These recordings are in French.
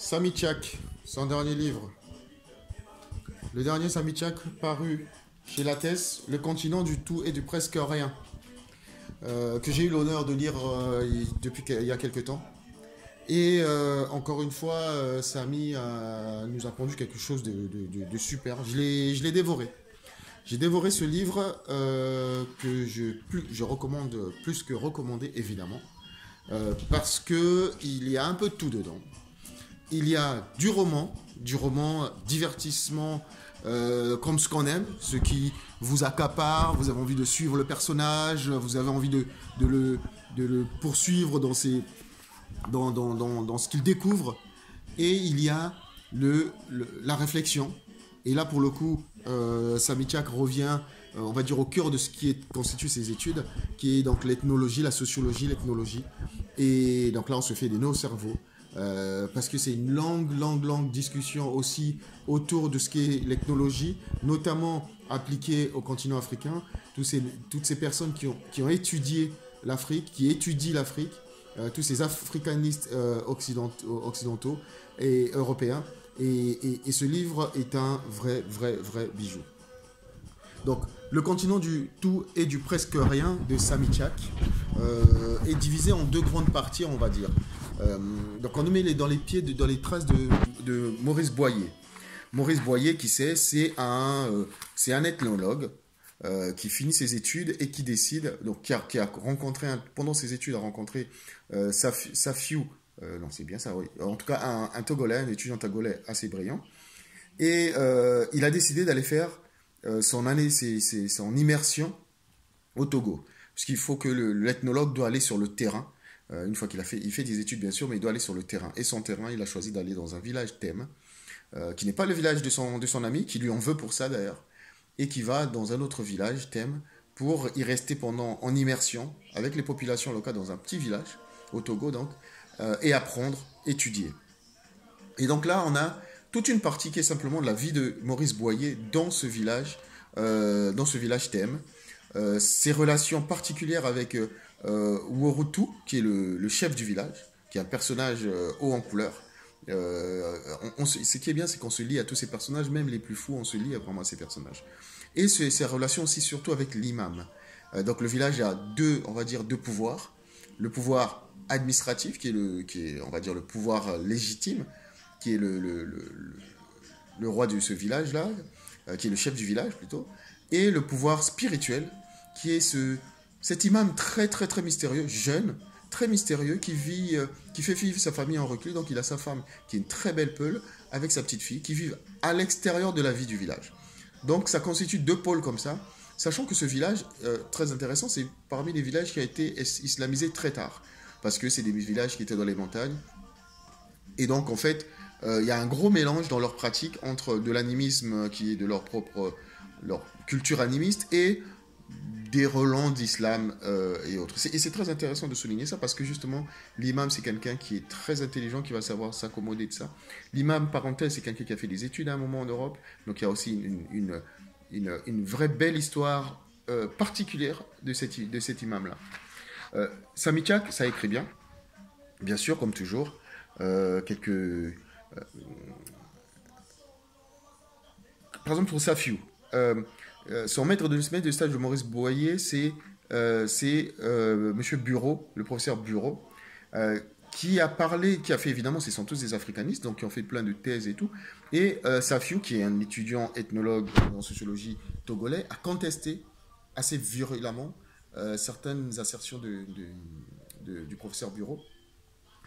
Samy Tchak, son dernier livre. Le dernier Samy Tchak paru chez Lattès, Le continent du tout et du presque rien, que j'ai eu l'honneur de lire depuis il y a quelques temps. Et encore une fois, Samy nous a pondu quelque chose de super. Je l'ai dévoré. J'ai dévoré ce livre je recommande plus que recommander, évidemment, parce que il y a un peu de tout dedans. Il y a du roman divertissement, comme ce qu'on aime, ce qui vous accapare, vous avez envie de suivre le personnage, vous avez envie de le poursuivre dans ce qu'il découvre. Et il y a la réflexion. Et là, pour le coup, Samy Tchak revient, on va dire, au cœur de ce qui constitue ses études, qui est donc l'ethnologie, la sociologie, l'ethnologie. Et donc là, on se fait des nœuds au cerveau. Parce que c'est une longue discussion aussi autour de ce qu'est l'ethnologie, notamment appliquée au continent africain. Toutes ces personnes qui ont étudié l'Afrique, qui étudient l'Afrique, tous ces africanistes occidentaux et européens. Et ce livre est un vrai bijou. Donc, le continent du tout et du presque rien de Samy Tchak est divisé en deux grandes parties, on va dire. Donc, on nous met dans les traces de Maurice Boyer. Maurice Boyer, qui c'est un ethnologue qui finit ses études et qui décide, donc qui a rencontré, pendant ses études, a rencontré Safiou, non, c'est bien ça, oui. En tout cas, un Togolais, un étudiant togolais assez brillant. Et il a décidé d'aller faire son immersion au Togo. Parce qu'il faut que l'ethnologue doit aller sur le terrain. Une fois il fait des études, bien sûr, mais il doit aller sur le terrain. Et son terrain, il a choisi d'aller dans un village thème, qui n'est pas le village de son ami, qui lui en veut pour ça d'ailleurs, et qui va dans un autre village thème pour y rester en immersion avec les populations locales dans un petit village, au Togo donc, et apprendre, étudier. Et donc là, on a toute une partie qui est simplement de la vie de Maurice Boyer dans ce village thème. Ses relations particulières avec Worotu, qui est le chef du village, qui est un personnage haut en couleur. Ce qui est bien, c'est qu'on se lie à tous ces personnages, même les plus fous, on se lie vraiment à ces personnages. Et ses relations aussi, surtout avec l'imam. Donc le village a on va dire, deux pouvoirs. Le pouvoir administratif, qui est, on va dire, le pouvoir légitime, qui est le roi de ce village-là, qui est le chef du village plutôt, et le pouvoir spirituel, qui est cet imam très mystérieux, jeune, très mystérieux, qui fait vivre sa famille en reclus. Donc il a sa femme, qui est une très belle peule, avec sa petite fille, qui vivent à l'extérieur de la vie du village. Donc ça constitue deux pôles comme ça, sachant que ce village, très intéressant, c'est parmi les villages qui a été islamisé très tard, parce que c'est des villages qui étaient dans les montagnes. Et donc en fait, il y a un gros mélange dans leur pratique entre de l'animisme qui est de leur culture animiste et des relents d'islam et autres. Et c'est très intéressant de souligner ça parce que justement, l'imam, c'est quelqu'un qui est très intelligent, qui va savoir s'accommoder de ça. L'imam, parenthèse, c'est quelqu'un qui a fait des études à un moment en Europe. Donc il y a aussi une vraie belle histoire particulière de cet imam-là. Samy Tchak, ça écrit bien sûr, comme toujours. Par exemple, pour Safiou, son maître de stage de Maurice Boyer, c'est Monsieur Bureau, le professeur Bureau, qui a fait évidemment, ce sont tous des africanistes, donc qui ont fait plein de thèses et tout. Et Safiou, qui est un étudiant ethnologue en sociologie togolais, a contesté assez violemment certaines assertions du professeur Bureau,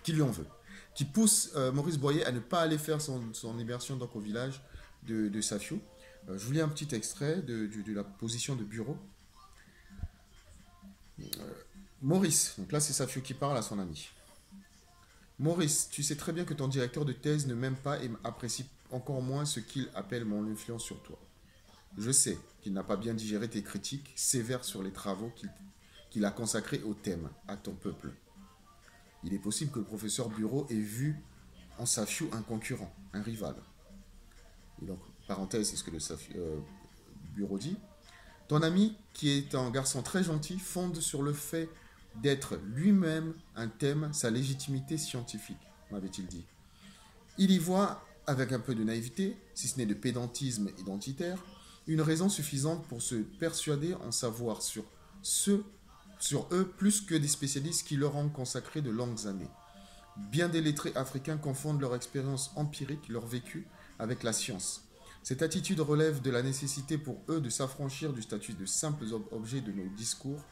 qui lui en veut, qui pousse Maurice Boyer à ne pas aller faire son immersion donc, au village de Safiou. Je vous lis un petit extrait de la position de Bureau. Maurice, donc là c'est Safiou qui parle à son ami. Maurice, tu sais très bien que ton directeur de thèse ne m'aime pas et apprécie encore moins ce qu'il appelle mon influence sur toi. Je sais qu'il n'a pas bien digéré tes critiques sévères sur les travaux qu'il a consacrés au thème, à ton peuple. Il est possible que le professeur Bureau ait vu en Safiou un concurrent, un rival. Et donc, parenthèse, c'est ce que le Bureau dit. Ton ami, qui est un garçon très gentil, fonde sur le fait d'être lui-même un thème sa légitimité scientifique, m'avait-il dit. Il y voit, avec un peu de naïveté, si ce n'est de pédantisme identitaire, une raison suffisante pour se persuader en savoir sur eux plus que des spécialistes qui leur ont consacré de longues années. Bien des lettrés africains confondent leur expérience empirique, leur vécu, avec la science. Cette attitude relève de la nécessité pour eux de s'affranchir du statut de simples objets de nos discours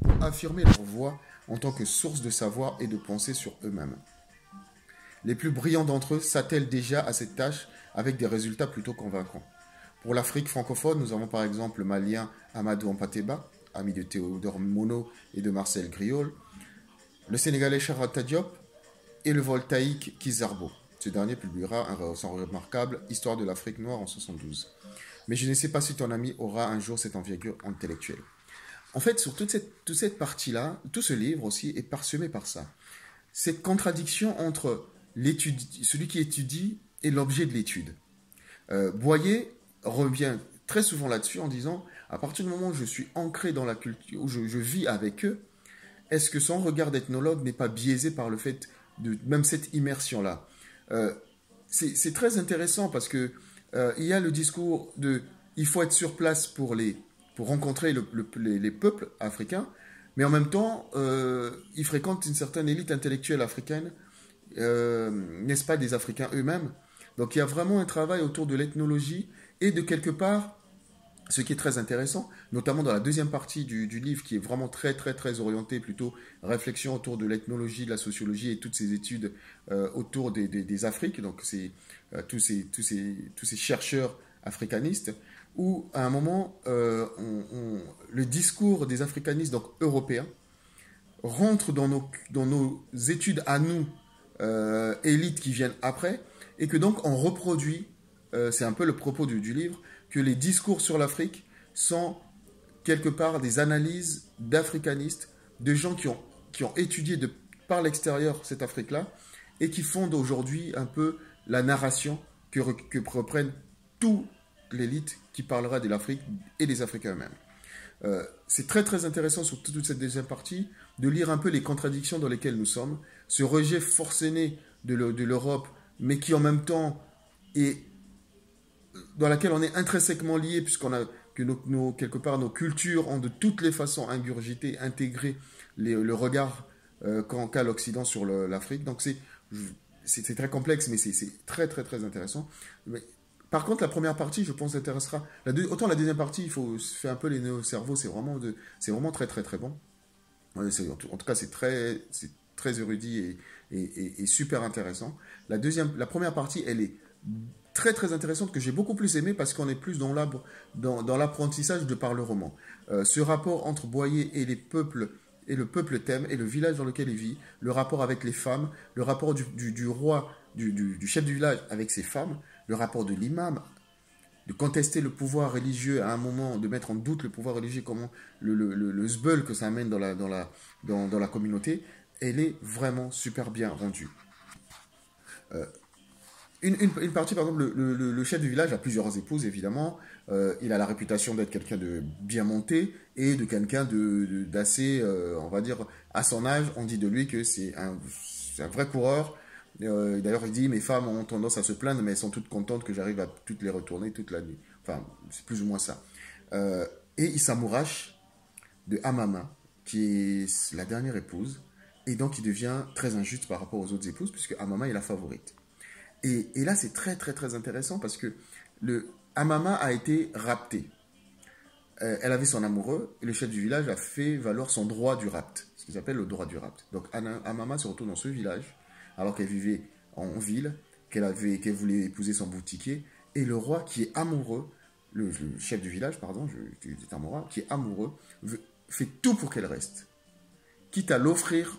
pour affirmer leur voix en tant que source de savoir et de pensée sur eux-mêmes. Les plus brillants d'entre eux s'attellent déjà à cette tâche avec des résultats plutôt convaincants. Pour l'Afrique francophone, nous avons par exemple le Malien Amadou Ampateba, ami de Théodore Monod et de Marcel Griol, le Sénégalais Charata Diop et le Voltaïque Kizarbo. Ce dernier publiera son remarquable Histoire de l'Afrique noire en 72. Mais je ne sais pas si ton ami aura un jour cette envergure intellectuelle. En fait, sur toute cette partie-là, tout ce livre aussi est parsemé par ça. Cette contradiction entre celui qui étudie et l'objet de l'étude. Boyer revient très souvent là-dessus en disant, à partir du moment où je suis ancré dans la culture, où je vis avec eux, est-ce que son regard d'ethnologue n'est pas biaisé par le fait de même cette immersion-là? C'est très intéressant parce que il y a le discours de il faut être sur place pour rencontrer les peuples africains, mais en même temps, il fréquente une certaine élite intellectuelle africaine, n'est-ce pas, des Africains eux-mêmes. Donc il y a vraiment un travail autour de l'ethnologie et de quelque part, ce qui est très intéressant, notamment dans la deuxième partie du livre, qui est vraiment très, très, très orientée, plutôt réflexion autour de l'ethnologie, de la sociologie et toutes ces études autour des Afriques, donc tous ces chercheurs africanistes, où à un moment, le discours des africanistes donc européens rentre dans nos études à nous, élites qui viennent après, et que donc on reproduit, c'est un peu le propos du livre, que les discours sur l'Afrique sont quelque part des analyses d'africanistes, de gens qui ont étudié par l'extérieur cette Afrique-là et qui fondent aujourd'hui un peu la narration que reprennent toute l'élite qui parlera de l'Afrique et des Africains eux-mêmes. C'est très très intéressant sur toute cette deuxième partie de lire un peu les contradictions dans lesquelles nous sommes, ce rejet forcené de l'Europe, mais qui en même temps est dans laquelle on est intrinsèquement lié, quelque part nos cultures ont de toutes les façons ingurgité, intégré le regard qu'a l'Occident sur l'Afrique. Donc c'est très complexe, mais c'est très très très intéressant. Mais, par contre, la première partie, je pense, intéressera. Autant la deuxième partie, il faut faire un peu les nœuds au cerveau, c'est vraiment très très très bon. En tout cas, c'est très érudit et super intéressant. La première partie, elle est très très intéressante, que j'ai beaucoup plus aimé parce qu'on est plus dans l'apprentissage de par le roman. Ce rapport entre Boyer et les peuples et le peuple thème et le village dans lequel il vit, le rapport avec les femmes, le rapport du roi, du chef du village avec ses femmes, le rapport de l'imam, de contester le pouvoir religieux à un moment, de mettre en doute le pouvoir religieux, comment le zbeul que ça amène dans la communauté, elle est vraiment super bien rendue. Une partie, par exemple, le chef du village a plusieurs épouses, évidemment. Il a la réputation d'être quelqu'un de bien monté et de quelqu'un d'assez, on va dire, à son âge, on dit de lui que c'est un vrai coureur. D'ailleurs, il dit, mes femmes ont tendance à se plaindre, mais elles sont toutes contentes que j'arrive à toutes les retourner toute la nuit. Enfin, c'est plus ou moins ça. Et il s'amourache de Amama, qui est la dernière épouse. Et donc, il devient très injuste par rapport aux autres épouses, puisque Amama est la favorite. Et là, c'est très, très, très intéressant parce que Amama a été raptée. Elle avait son amoureux et le chef du village a fait valoir son droit du rapt, ce qu'ils appellent le droit du rapt. Donc, Amama se retrouve dans ce village alors qu'elle vivait en ville, qu'elle voulait épouser son boutiquier. Et le roi qui est amoureux, le chef du village, pardon, c'est un roi, qui est amoureux, fait tout pour qu'elle reste. Quitte à l'offrir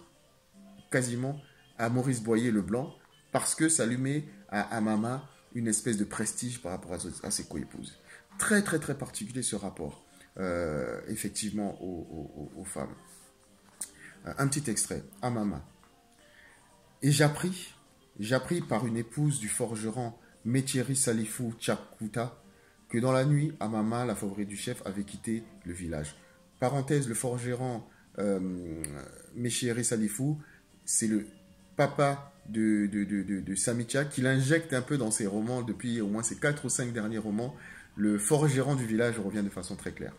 quasiment à Maurice Boyer le Blanc, parce que ça lui met à Amama une espèce de prestige par rapport à ses coépouses. Très, très, très particulier ce rapport, effectivement, aux femmes. Un petit extrait, Amama. Et j'appris par une épouse du forgeron Métieri Salifou Tchakuta que dans la nuit, Amama, la favorite du chef, avait quitté le village. Parenthèse, le forgeron Métieri Salifou, c'est papa de Samicha, qu'il injecte un peu dans ses romans depuis au moins ses 4 ou 5 derniers romans. Le forgeron du village revient de façon très claire.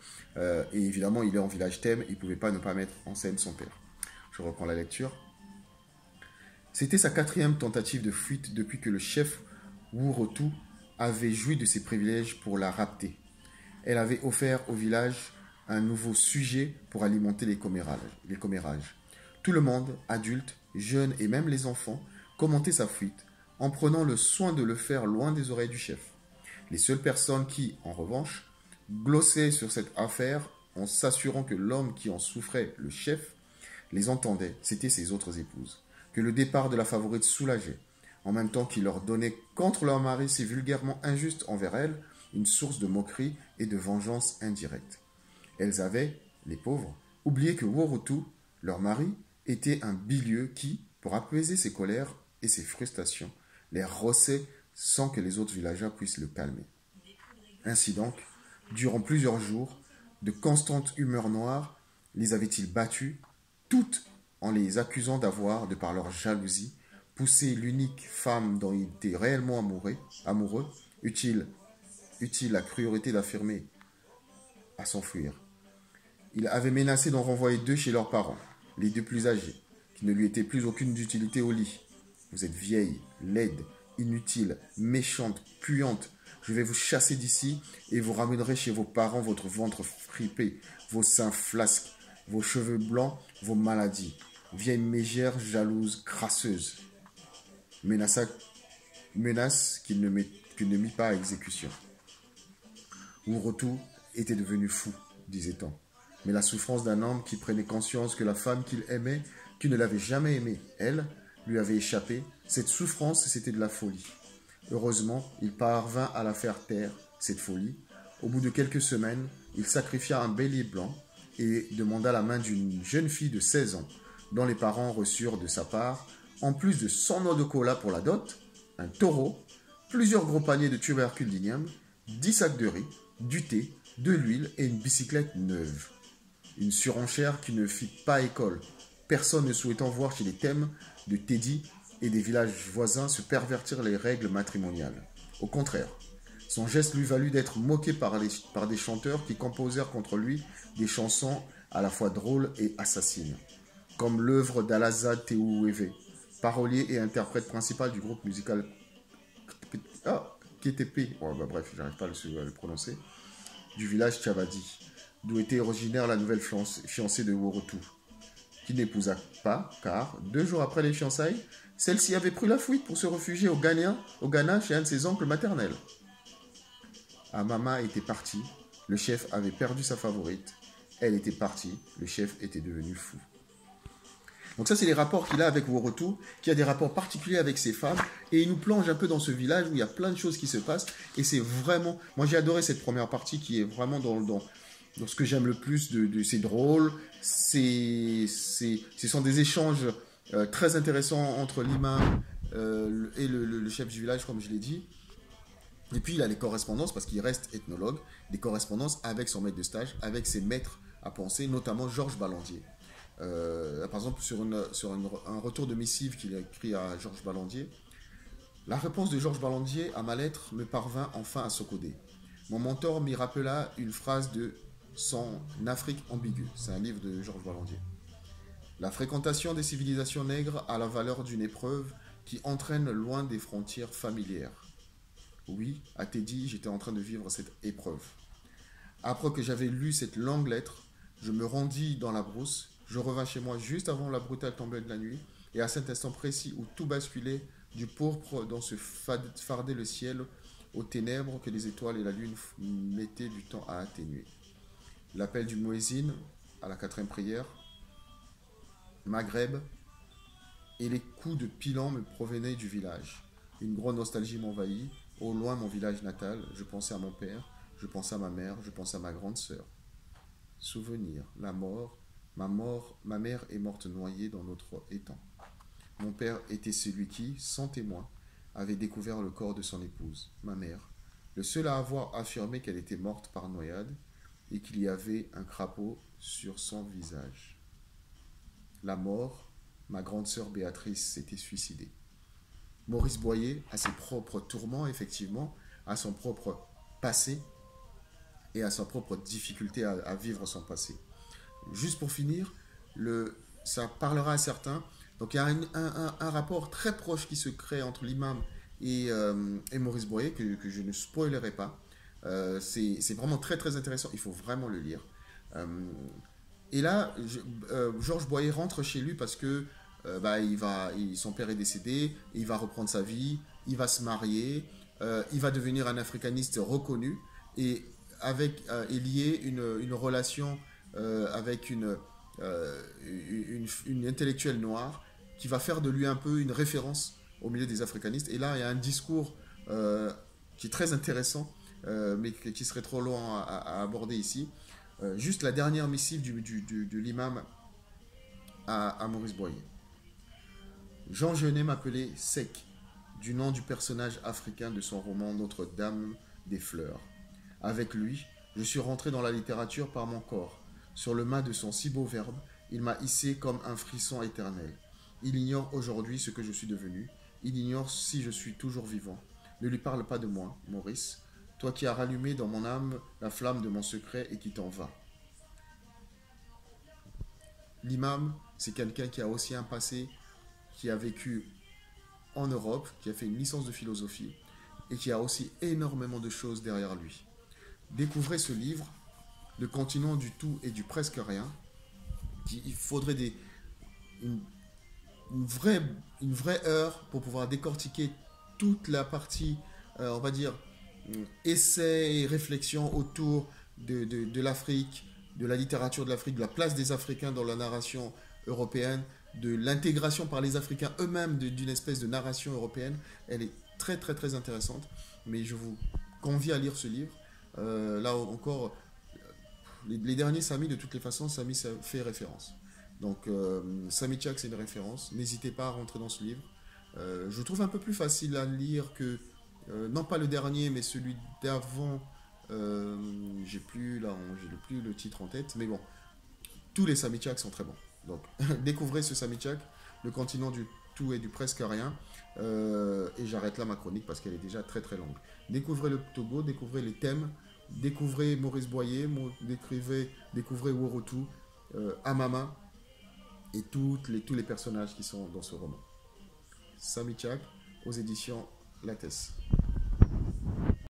Et évidemment, il est en village thème, il ne pouvait pas ne pas mettre en scène son père. Je reprends la lecture. C'était sa 4e tentative de fuite depuis que le chef Wurotu avait joui de ses privilèges pour la rapter. Elle avait offert au village un nouveau sujet pour alimenter les commérages. Tout le monde, adultes, jeunes et même les enfants, commentaient sa fuite, en prenant le soin de le faire loin des oreilles du chef. Les seules personnes qui, en revanche, glossaient sur cette affaire en s'assurant que l'homme qui en souffrait, le chef, les entendait, c'étaient ses autres épouses, que le départ de la favorite soulageait, en même temps qu'il leur donnait contre leur mari si vulgairement injuste envers elles, une source de moquerie et de vengeance indirecte. Elles avaient, les pauvres, oublié que Wurotu, leur mari, était un bilieux qui, pour apaiser ses colères et ses frustrations, les rossait sans que les autres villageois puissent le calmer. Ainsi donc, durant plusieurs jours, de constantes humeurs noires les avait-il battues, toutes en les accusant d'avoir, de par leur jalousie, poussé l'unique femme dont il était réellement amoureux, eût-il la cruauté d'affirmer, à s'enfuir. Il avait menacé d'en renvoyer 2 chez leurs parents, les 2 plus âgés, qui ne lui étaient plus aucune utilité au lit. Vous êtes vieille, laide, inutile, méchante, puante. Je vais vous chasser d'ici et vous ramènerai chez vos parents votre ventre fripé, vos seins flasques, vos cheveux blancs, vos maladies. Vieille mégère, jalouse, crasseuse. Menace qu'il ne mit pas à exécution. Wurotu était devenu fou, disait-on. Mais la souffrance d'un homme qui prenait conscience que la femme qu'il aimait, qui ne l'avait jamais aimé, elle, lui avait échappé, cette souffrance, c'était de la folie. Heureusement, il parvint à la faire taire, cette folie. Au bout de quelques semaines, il sacrifia un bélier blanc et demanda la main d'une jeune fille de 16 ans, dont les parents reçurent de sa part, en plus de 100 noix de cola pour la dot, un taureau, plusieurs gros paniers de tubercules d'igname, 10 sacs de riz, du thé, de l'huile et une bicyclette neuve. Une surenchère qui ne fit pas école, personne ne souhaitant voir chez les thèmes de Teddy et des villages voisins se pervertir les règles matrimoniales. Au contraire, son geste lui valut d'être moqué par des chanteurs qui composèrent contre lui des chansons à la fois drôles et assassines, comme l'œuvre d'Alazad Teouévé, parolier et interprète principal du groupe musical KTP, bref, j'arrive pas à le prononcer, du village Tchavadi, d'où était originaire la nouvelle fiancée de Wurotu, qui n'épousa pas, car 2 jours après les fiançailles, celle-ci avait pris la fuite pour se réfugier au Ghana chez un de ses oncles maternels. Amama était parti, le chef avait perdu sa favorite, elle était partie, le chef était devenu fou. Donc ça, c'est les rapports qu'il a avec Wurotu, qui a des rapports particuliers avec ses femmes, et il nous plonge un peu dans ce village où il y a plein de choses qui se passent, et c'est vraiment... Moi, j'ai adoré cette première partie qui est vraiment dans ce que j'aime le plus, c'est drôle, ce sont des échanges très intéressants entre l'imam et le chef du village, comme je l'ai dit. Et puis, il a les correspondances, parce qu'il reste ethnologue, des correspondances avec son maître de stage, avec ses maîtres à penser, notamment Georges Ballandier. Par exemple, sur un retour de missive qu'il a écrit à Georges Ballandier, la réponse de Georges Ballandier à ma lettre me parvint enfin à Sokodé. Mon mentor m'y rappela une phrase de son Afrique ambiguë. C'est un livre de Georges Ballandier. La fréquentation des civilisations nègres a la valeur d'une épreuve qui entraîne loin des frontières familières. Oui, à Teddy, j'étais en train de vivre cette épreuve. Après que j'avais lu cette longue lettre, je me rendis dans la brousse. Je revins chez moi juste avant la brutale tombée de la nuit, et à cet instant précis où tout basculait, du pourpre dont se fardait le ciel, aux ténèbres que les étoiles et la lune mettaient du temps à atténuer. L'appel du muezzin à la 4e prière, Maghreb, et les coups de pilon me provenaient du village. Une grande nostalgie m'envahit. Au loin, mon village natal, je pensais à mon père, je pensais à ma mère, je pensais à ma grande sœur. Souvenir, la mort, ma mère est morte noyée dans notre étang. Mon père était celui qui, sans témoin, avait découvert le corps de son épouse, ma mère, le seul à avoir affirmé qu'elle était morte par noyade et qu'il y avait un crapaud sur son visage. La mort, ma grande sœur Béatrice s'était suicidée. Maurice Boyer a ses propres tourments, effectivement, a son propre passé et a sa propre difficulté à vivre son passé. Juste pour finir, ça parlera à certains. Donc il y a un rapport très proche qui se crée entre l'imam et Maurice Boyer que je ne spoilerai pas. C'est vraiment très très intéressant, il faut vraiment le lire. Euh, et là, Georges Boyer rentre chez lui parce que son père est décédé, il va reprendre sa vie, il va se marier, il va devenir un africaniste reconnu et et lier une relation avec une intellectuelle noire qui va faire de lui un peu une référence au milieu des africanistes. Et là, il y a un discours qui est très intéressant, mais qui serait trop long à aborder ici. Juste la dernière missive de l'imam à Maurice Boyer. Jean Genet m'appelait Sec, du nom du personnage africain de son roman Notre-Dame des Fleurs. Avec lui, je suis rentré dans la littérature par mon corps. Sur le mât de son si beau verbe, il m'a hissé comme un frisson éternel. Il ignore aujourd'hui ce que je suis devenu. Il ignore si je suis toujours vivant. Ne lui parle pas de moi, Maurice, toi qui as rallumé dans mon âme la flamme de mon secret et qui t'en va. L'imam, c'est quelqu'un qui a aussi un passé, qui a vécu en Europe, qui a fait une licence de philosophie et qui a aussi énormément de choses derrière lui. Découvrez ce livre, Le continent du tout et du presque rien. Il faudrait une, une vraie heure pour pouvoir décortiquer toute la partie, on va dire, essais et réflexions autour de l'Afrique, de la littérature de l'Afrique, de la place des Africains dans la narration européenne, de l'intégration par les Africains eux-mêmes d'une espèce de narration européenne. Elle est très très très intéressante, mais je vous convie à lire ce livre. Là encore, les derniers Sami, de toutes les façons, Sami fait référence. Donc Sami Tchak, c'est une référence. N'hésitez pas à rentrer dans ce livre. Je trouve un peu plus facile à lire que, non pas le dernier, mais celui d'avant. J'ai plus le titre en tête, mais bon, tous les Sami Tchak sont très bons. Donc découvrez ce Sami Tchak, le continent du tout et du presque rien. Et j'arrête là ma chronique parce qu'elle est déjà très très longue. Découvrez le Togo, découvrez les thèmes, découvrez Maurice Boyer, découvrez Worotou, Amama et tous les personnages qui sont dans ce roman. Sami Tchak aux éditions Lattès.